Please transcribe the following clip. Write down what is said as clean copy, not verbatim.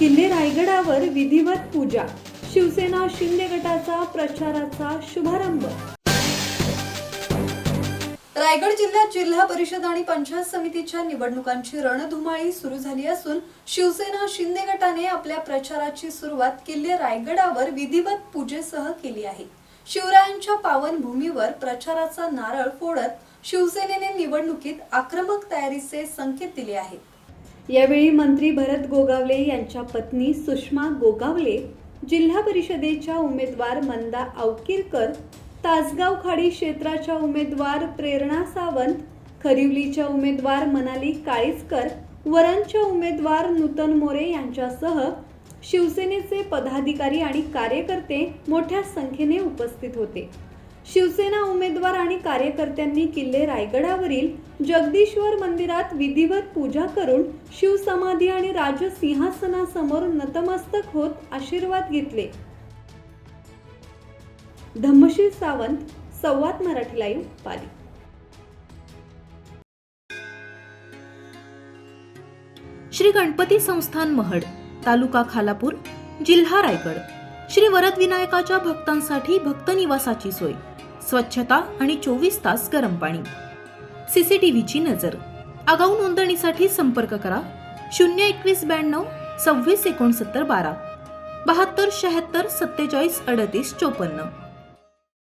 किल्ले रायगडावर विधिवत पूजा, शिवसेना शिंदे गटाचा प्रचाराचा शुभारंभ। रायगड जिल्ह्यात जिल्हा परिषद आणि पंचायत समितीच्या निवडणुकांची रणधुमाळी सुरू झाली असून शिवसेना शिंदे गटाने आपल्या प्रचाराची सुरुवात किल्ले रायगडावर विधिवत पूजेसह केली आहे। शिवरायांच्या पावनभूमीवर प्रचाराचा नारळ फोडत शिवसेनेने निवडणुकीत आक्रमक तयारीचे संकेत दिले आहेत। यावेळी मंत्री भरत गोगावले यांच्या पत्नी सुषमा गोगावले, जिल्हा परिषदेच्या उमेदवार मंदा आवकीरकर, तासगाव खाडी क्षेत्राच्या उमेदवार प्रेरणा सावंत, खरिवलीच्या उमेदवार मनाली काळीजकर, वरणच्या उमेदवार नूतन मोरे यांच्यासह शिवसेनेचे पदाधिकारी आणि कार्यकर्ते मोठ्या संख्येने उपस्थित होते। शिवसेना उमेदवार आणि कार्यकर्त्यांनी किल्ले रायगडावरील जगदीश्वर मंदिरात विधिवत पूजा करून शिवसमाधी आणि राजसिंहासनासमोर नतमस्तक होत आशीर्वाद घेतले। धम्मशील सावंत, संवाद मराठी लाईव्ह, पाली। श्री गणपती संस्थान महड, तालुका खालापूर, जिल्हा रायगड। श्री वरद विनायकाच्या भक्तांसाठी भक्त निवासाची सोय, स्वच्छता आणि 24 तास गरम पाणी, सीसीटीव्हीची नजर। आगाऊ नोंदणीसाठी संपर्क करा 02192 26 69 12 72 76 47 38 54।